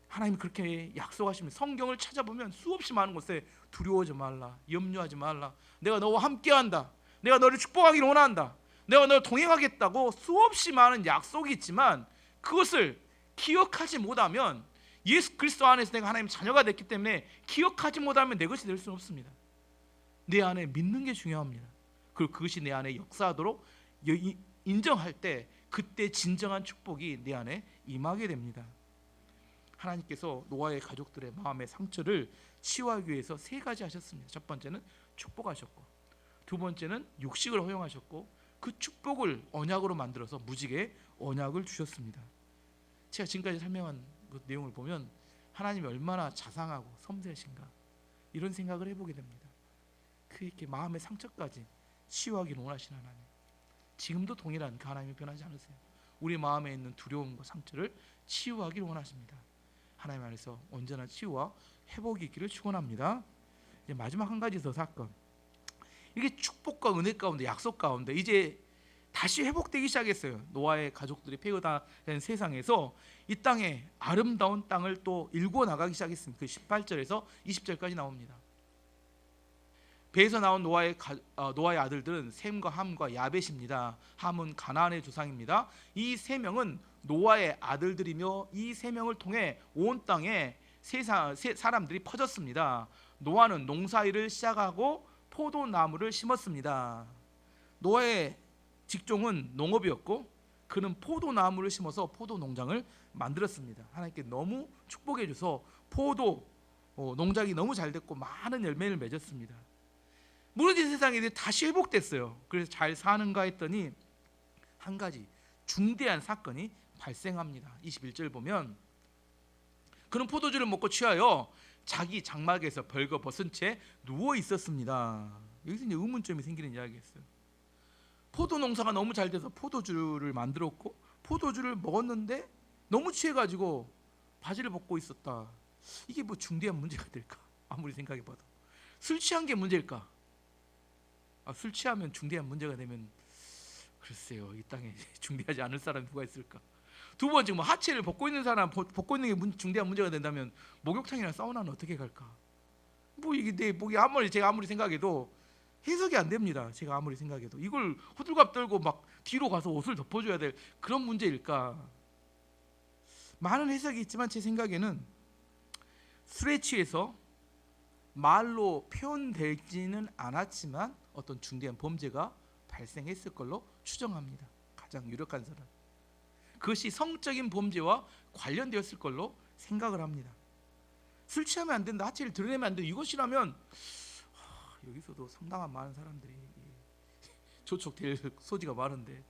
하나님이 그렇게 약속하시면 성경을 찾아보면 수없이 많은 곳에 두려워하지 말라, 염려하지 말라, 내가 너와 함께한다, 내가 너를 축복하기를 원한다, 내가 너를 동행하겠다고 수없이 많은 약속이 있지만 그것을 기억하지 못하면, 예수 그리스도 안에서 내가 하나님의 자녀가 됐기 때문에 기억하지 못하면 내 것이 될 수는 없습니다. 내 안에 믿는 게 중요합니다. 그리고 그것이 내 안에 역사하도록 인정할 때 그때 진정한 축복이 내 안에 임하게 됩니다. 하나님께서 노아의 가족들의 마음의 상처를 치유하기 위해서 세 가지 하셨습니다. 첫 번째는 축복하셨고, 두 번째는 육식을 허용하셨고, 그 축복을 언약으로 만들어서 무지개 언약을 주셨습니다. 제가 지금까지 설명한 그 내용을 보면 하나님이 얼마나 자상하고 섬세하신가 이런 생각을 해보게 됩니다. 그렇게 마음의 상처까지 치유하기를 원하시는 하나님, 지금도 동일한 그 하나님이 변하지 않으세요. 우리 마음에 있는 두려움과 상처를 치유하기를 원하십니다. 하나님 안에서 언제나 치유와 회복이 있기를 축원합니다. 이제 마지막 한 가지 더 사건, 이게 축복과 은혜 가운데, 약속 가운데 이제 다시 회복되기 시작했어요. 노아의 가족들이 폐허된 세상에서 이 땅에 아름다운 땅을 또 일구어 나가기 시작했습니다. 그 18절에서 20절까지 나옵니다. 배에서 나온 노아의 아들들은 셈과 함과 야벳입니다. 함은 가나안의 조상입니다. 이 세 명은 노아의 아들들이며 이 세 명을 통해 온 땅에 사람들이 퍼졌습니다. 노아는 농사일을 시작하고 포도나무를 심었습니다. 노아의 직종은 농업이었고 그는 포도나무를 심어서 포도 농장을 만들었습니다. 하나님께 너무 축복해 줘서 포도 농장이 너무 잘 됐고 많은 열매를 맺었습니다. 무너진 세상이 다시 회복됐어요. 그래서 잘 사는가 했더니 한 가지 중대한 사건이 발생합니다. 21절 보면 그는 포도주를 먹고 취하여 자기 장막에서 벌거벗은 채 누워 있었습니다. 여기서 이제 의문점이 생기는 이야기였어요. 포도 농사가 너무 잘 돼서 포도주를 만들었고 포도주를 먹었는데 너무 취해가지고 바지를 벗고 있었다. 이게 뭐 중대한 문제가 될까? 아무리 생각해봐도 술 취한 게 문제일까? 술 취하면 중대한 문제가 되면 글쎄요, 이 땅에 중대하지 않을 사람이 누가 있을까? 두 번째, 뭐 하체를 벗고 있는 사람 벗고 있는 게 중대한 문제가 된다면 목욕탕이나 사우나는 어떻게 갈까? 뭐 이게 내 목이 제가 아무리 생각해도 해석이 안 됩니다. 제가 아무리 생각해도 이걸 호들갑 떨고 막 뒤로 가서 옷을 덮어줘야 될 그런 문제일까? 많은 해석이 있지만 제 생각에는 술에 취해서 말로 표현되지는 않았지만 어떤 중대한 범죄가 발생했을 걸로 추정합니다. 가장 유력한 사람. 그것이 성적인 범죄와 관련되었을 걸로 생각을 합니다. 술 취하면 안 된다, 하체를 드러내면 안 된다, 이것이라면 여기서도 상당한 많은 사람들이 조촉될 소지가 많은데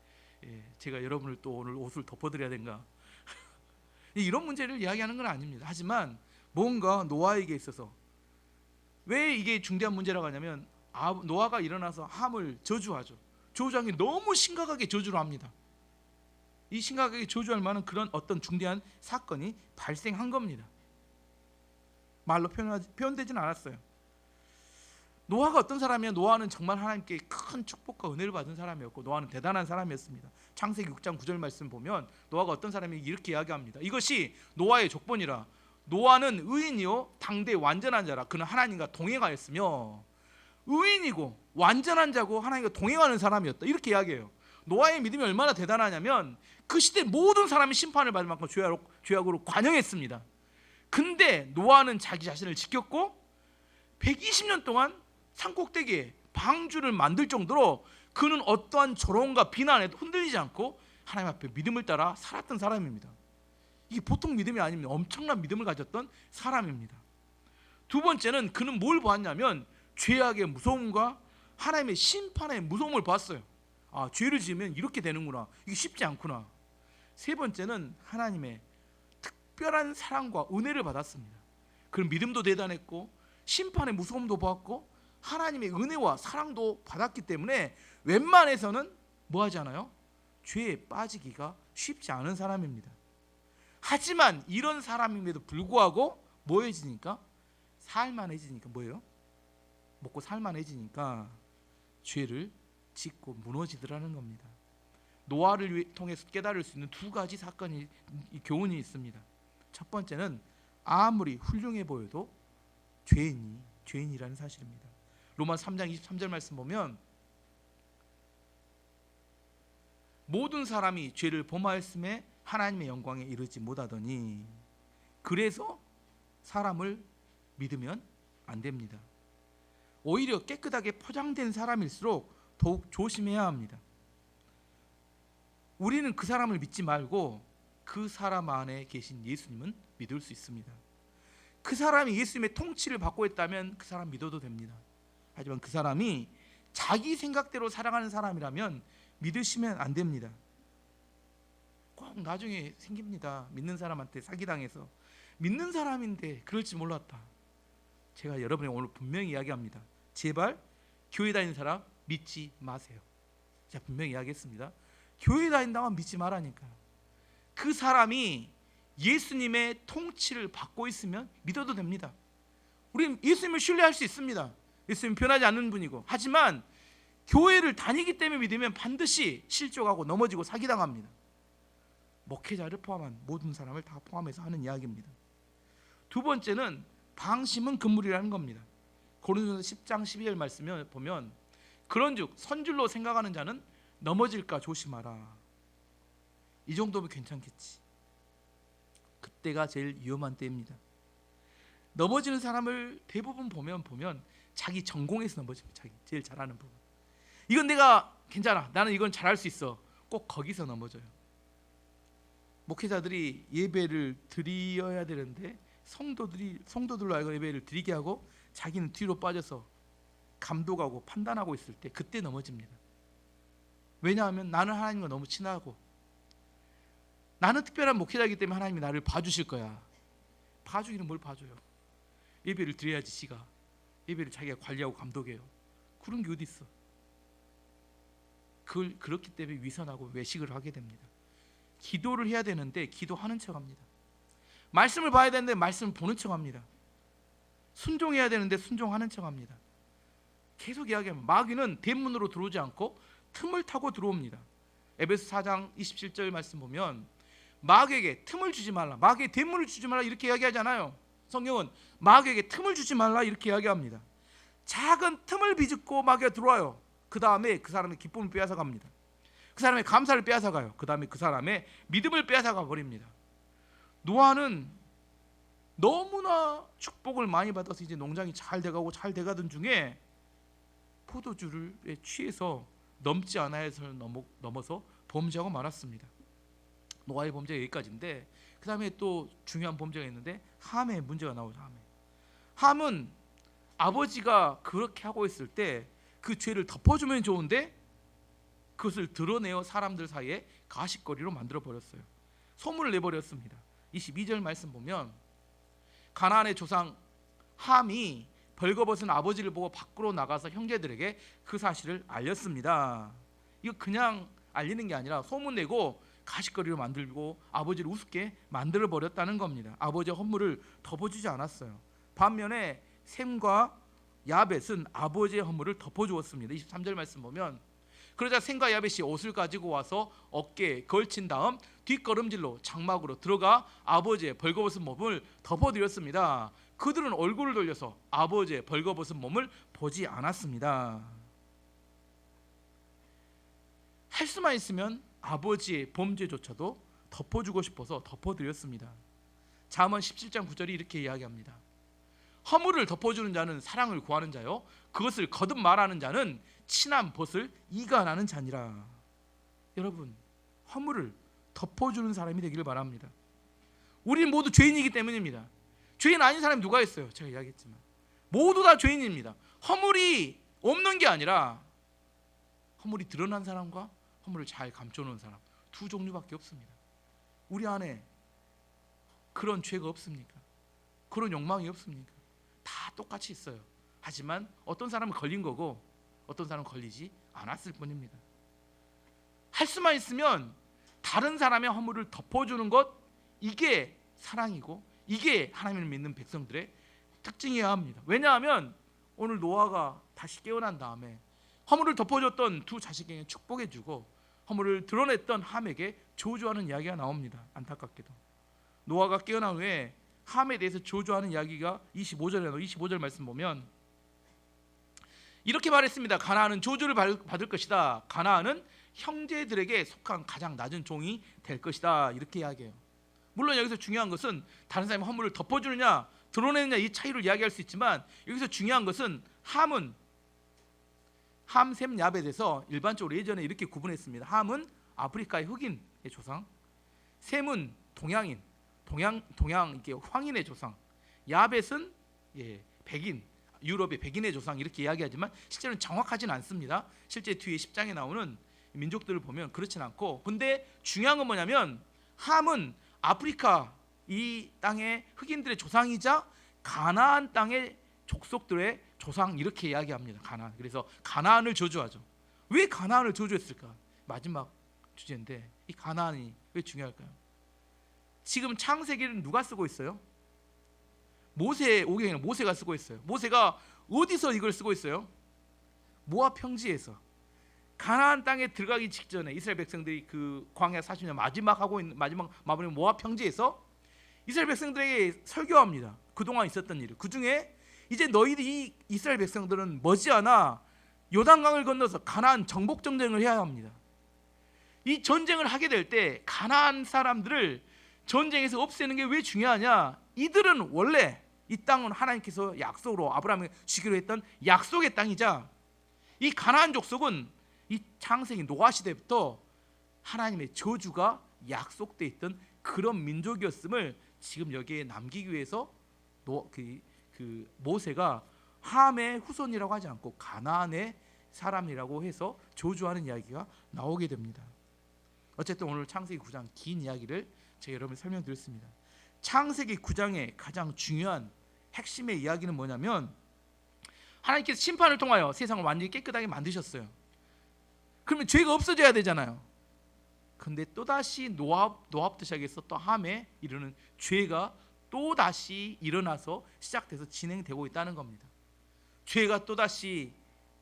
제가 여러분을 또 오늘 옷을 덮어드려야 된가? 이런 문제를 이야기하는 건 아닙니다. 하지만 뭔가 노아에게 있어서 왜 이게 중대한 문제라고 하냐면 노아가 일어나서 함을 저주하죠. 저주한 게 너무 심각하게 저주를 합니다. 이 심각하게 저주할 만한 그런 어떤 중대한 사건이 발생한 겁니다. 말로 표현되지는 않았어요. 노아가 어떤 사람이냐? 노아는 정말 하나님께 큰 축복과 은혜를 받은 사람이었고 노아는 대단한 사람이었습니다. 창세기 6장 9절 말씀 보면 노아가 어떤 사람인지 이렇게 이야기합니다. 이것이 노아의 족본이라. 노아는 의인이요 당대 완전한 자라. 그는 하나님과 동행하였으며 의인이고 완전한 자고 하나님과 동행하는 사람이었다. 이렇게 이야기해요. 노아의 믿음이 얼마나 대단하냐면 그 시대 모든 사람이 심판을 받을 만큼 죄악으로 관영했습니다. 근데 노아는 자기 자신을 지켰고 120년 동안 산꼭대기에 방주를 만들 정도로 그는 어떠한 조롱과 비난에도 흔들리지 않고 하나님 앞에 믿음을 따라 살았던 사람입니다. 이게 보통 믿음이 아닙니다. 엄청난 믿음을 가졌던 사람입니다. 두 번째는 그는 뭘 보았냐면 죄악의 무서움과 하나님의 심판의 무서움을 봤어요. 죄를 지으면 이렇게 되는구나. 이게 쉽지 않구나. 세 번째는 하나님의 특별한 사랑과 은혜를 받았습니다. 그는 믿음도 대단했고 심판의 무서움도 보았고 하나님의 은혜와 사랑도 받았기 때문에 웬만해서는 뭐 하지 않아요? 죄에 빠지기가 쉽지 않은 사람입니다. 하지만 이런 사람임에도 불구하고 뭐해지니까? 살만해지니까 뭐예요? 먹고 살만해지니까 죄를 짓고 무너지더라는 겁니다. 노아를 통해서 깨달을 수 있는 두 가지 사건이 교훈이 있습니다. 첫 번째는 아무리 훌륭해 보여도 죄인이라는 사실입니다. 로마 3장 23절 말씀 보면 모든 사람이 죄를 범하였음에 하나님의 영광에 이르지 못하더니 그래서 사람을 믿으면 안 됩니다. 오히려 깨끗하게 포장된 사람일수록 더욱 조심해야 합니다. 우리는 그 사람을 믿지 말고 그 사람 안에 계신 예수님은 믿을 수 있습니다. 그 사람이 예수님의 통치를 받고 있다면 그 사람 믿어도 됩니다. 하지만 그 사람이 자기 생각대로 살아가는 사람이라면 믿으시면 안 됩니다. 꼭 나중에 생깁니다. 믿는 사람한테 사기당해서 믿는 사람인데 그럴 줄 몰랐다. 제가 여러분에게 오늘 분명히 이야기합니다. 제발 교회 다니는 사람 믿지 마세요. 제가 분명히 이야기했습니다. 교회 다닌다면 믿지 말라니까요. 그 사람이 예수님의 통치를 받고 있으면 믿어도 됩니다. 우리는 예수님을 신뢰할 수 있습니다. 예수님은 변하지 않는 분이고. 하지만 교회를 다니기 때문에 믿으면 반드시 실족하고 넘어지고 사기당합니다. 목회자를 포함한 모든 사람을 다 포함해서 하는 이야기입니다. 두 번째는 방심은 금물이라는 겁니다. 고린도서 10장 12절 말씀을 보면 그런즉 선줄로 생각하는 자는 넘어질까 조심하라. 이 정도면 괜찮겠지. 그때가 제일 위험한 때입니다. 넘어지는 사람을 대부분 보면 자기 전공에서 넘어집니다. 자기 제일 잘하는 부분. 이건 내가 괜찮아. 나는 이건 잘할 수 있어. 꼭 거기서 넘어져요. 목회자들이 예배를 드려야 되는데 성도들로 알고 예배를 드리게 하고 자기는 뒤로 빠져서 감독하고 판단하고 있을 때 그때 넘어집니다. 왜냐하면 나는 하나님과 너무 친하고 나는 특별한 목회자이기 때문에 하나님이 나를 봐주실 거야. 봐주기는 뭘 봐줘요. 예배를 드려야지. 지가 예배를 자기가 관리하고 감독해요. 그런 게 어디 있어? 그걸 그렇기 때문에 위선하고 외식을 하게 됩니다. 기도를 해야 되는데 기도하는 척합니다. 말씀을 봐야 되는데 말씀을 보는 척합니다. 순종해야 되는데 순종하는 척합니다. 계속 이야기하면 마귀는 대문으로 들어오지 않고 틈을 타고 들어옵니다. 에베소 4장 27절 말씀 보면 마귀에게 틈을 주지 말라, 마귀에게 대문을 주지 말라 이렇게 이야기하잖아요. 성경은 마귀에게 틈을 주지 말라 이렇게 이야기합니다. 작은 틈을 비집고 마귀가 들어와요. 그 다음에 그 사람의 기쁨을 빼앗아갑니다. 그 사람의 감사를 빼앗아가요. 그 다음에 그 사람의 믿음을 빼앗아가 버립니다. 노아는 너무나 축복을 많이 받아서 이제 농장이 잘 돼가고 잘 돼가던 중에 포도주를 취해서 넘지 않아야 해서 넘어서 범죄하고 말았습니다. 노아의 범죄가 여기까지인데 그 다음에 또 중요한 범죄가 있는데 함의 문제가 나오죠. 함은 아버지가 그렇게 하고 있을 때 그 죄를 덮어주면 좋은데 그것을 드러내어 사람들 사이에 가십거리로 만들어 버렸어요. 소문을 내버렸습니다. 22절 말씀 보면 가나안의 조상 함이 벌거벗은 아버지를 보고 밖으로 나가서 형제들에게 그 사실을 알렸습니다. 이거 그냥 알리는 게 아니라 소문내고 가십거리로 만들고 아버지를 우습게 만들어 버렸다는 겁니다. 아버지의 허물을 덮어주지 않았어요. 반면에 셈과 야벳은 아버지의 허물을 덮어주었습니다. 23절 말씀 보면 그러자 셈과 야벳이 옷을 가지고 와서 어깨에 걸친 다음 뒷걸음질로 장막으로 들어가 아버지의 벌거벗은 몸을 덮어드렸습니다. 그들은 얼굴을 돌려서 아버지의 벌거벗은 몸을 보지 않았습니다. 할 수만 있으면 아버지의 범죄조차도 덮어주고 싶어서 덮어드렸습니다. 잠언 17장 9절이 이렇게 이야기합니다. 허물을 덮어주는 자는 사랑을 구하는 자요 그것을 거듭 말하는 자는 친한 벗을 이간하는 자니라. 여러분, 허물을 덮어주는 사람이 되기를 바랍니다. 우리는 모두 죄인이기 때문입니다. 죄인 아닌 사람이 누가 있어요? 제가 이야기했지만 모두 다 죄인입니다. 허물이 없는 게 아니라 허물이 드러난 사람과 허물을 잘 감춰놓은 사람, 두 종류밖에 없습니다. 우리 안에 그런 죄가 없습니까? 그런 욕망이 없습니까? 다 똑같이 있어요. 하지만 어떤 사람은 걸린 거고 어떤 사람은 걸리지 않았을 뿐입니다. 할 수만 있으면 다른 사람의 허물을 덮어주는 것, 이게 사랑이고 이게 하나님을 믿는 백성들의 특징이어야 합니다. 왜냐하면 오늘 노아가 다시 깨어난 다음에 허물을 덮어줬던 두 자식에게 축복해주고 허물을 드러냈던 함에게 저주하는 이야기가 나옵니다. 안타깝게도 노아가 깨어난 후에 함에 대해서 저주하는 이야기가 25절 말씀 보면 이렇게 말했습니다. 가나안은 저주를 받을 것이다. 가나안은 형제들에게 속한 가장 낮은 종이 될 것이다. 이렇게 이야기해요. 물론 여기서 중요한 것은 다른 사람의 허물을 덮어주느냐 드러내느냐 이 차이를 이야기할 수 있지만 여기서 중요한 것은 함은 함, 셈, 야벳에서 일반적으로 예전에 이렇게 구분했습니다. 함은 아프리카의 흑인의 조상, 셈은 동양인, 동양 이게 황인의 조상, 야벳은 백인, 유럽의 백인의 조상 이렇게 이야기하지만 실제로는 정확하지는 않습니다. 실제 뒤에 10장에 나오는 민족들을 보면 그렇진 않고, 근데 중요한 건 뭐냐면 함은 아프리카 이 땅의 흑인들의 조상이자 가나안 땅의 족속들의 조상 이렇게 이야기합니다. 가나안. 그래서 가나안을 저주하죠. 왜 가나안을 저주했을까? 마지막 주제인데 이 가나안이 왜 중요할까요? 지금 창세기를 누가 쓰고 있어요? 오경에는 모세가 쓰고 있어요. 모세가 어디서 이걸 쓰고 있어요? 모압 평지에서. 가나안 땅에 들어가기 직전에 이스라엘 백성들이 그 광야 40년 마지막 마무리 모압 평지에서 이스라엘 백성들에게 설교합니다. 그동안 있었던 일을. 그 중에 이제 너희들이 이스라엘 백성들은 머지않아 요단강을 건너서 가나안 정복 전쟁을 해야 합니다. 이 전쟁을 하게 될 때 가나안 사람들을 전쟁에서 없애는 게 왜 중요하냐? 이들은 원래 이 땅은 하나님께서 약속으로 아브라함에게 주기로 했던 약속의 땅이자 이 가나안 족속은 이 창세기 노아 시대부터 하나님의 저주가 약속돼 있던 그런 민족이었음을 지금 여기에 남기기 위해서 모세가 함의 후손이라고 하지 않고 가나안의 사람이라고 해서 저주하는 이야기가 나오게 됩니다. 어쨌든 오늘 창세기 9장 긴 이야기를 제가 여러분께 설명드렸습니다. 창세기 9장의 가장 중요한 핵심의 이야기는 뭐냐면 하나님께서 심판을 통하여 세상을 완전히 깨끗하게 만드셨어요. 그러면 죄가 없어져야 되잖아요. 근데 또다시 노아부터 시작해서 또 함에 이르는 죄가 또다시 일어나서 시작돼서 진행되고 있다는 겁니다. 죄가 또다시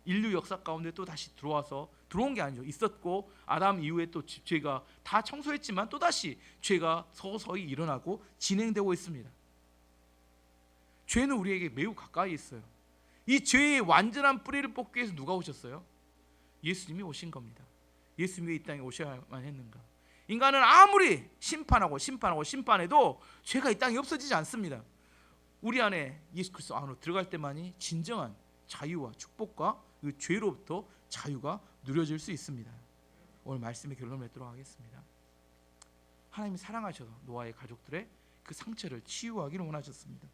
인류 역사 가운데 또다시 들어온 게 아니죠. 있었고 아담 이후에 또 죄가 다 청소했지만 또다시 죄가 서서히 일어나고 진행되고 있습니다. 죄는 우리에게 매우 가까이 있어요. 이 죄의 완전한 뿌리를 뽑기 위해서 누가 오셨어요? 예수님이 오신 겁니다. 예수님이 이 땅에 오셔야만 했는가? 인간은 아무리 심판해도 죄가 이 땅에 없어지지 않습니다. 우리 안에 예수 그리스도 안으로 들어갈 때만이 진정한 자유와 축복과 그 죄로부터 자유가 누려질 수 있습니다. 오늘 말씀의 결론을 맺도록 하겠습니다. 하나님이 사랑하셔서 노아의 가족들의 그 상처를 치유하기를 원하셨습니다.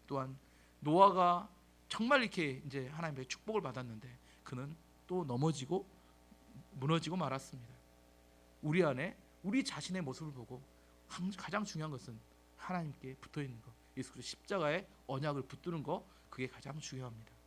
또한 노아가 정말 이렇게 이제 하나님의 축복을 받았는데 그는 또 넘어지고 무너지고 말았습니다. 우리 안에 우리 자신의 모습을 보고 가장 중요한 것은 하나님께 붙어 있는 것, 예수 그리스도 십자가의 언약을 붙드는 것, 그게 가장 중요합니다.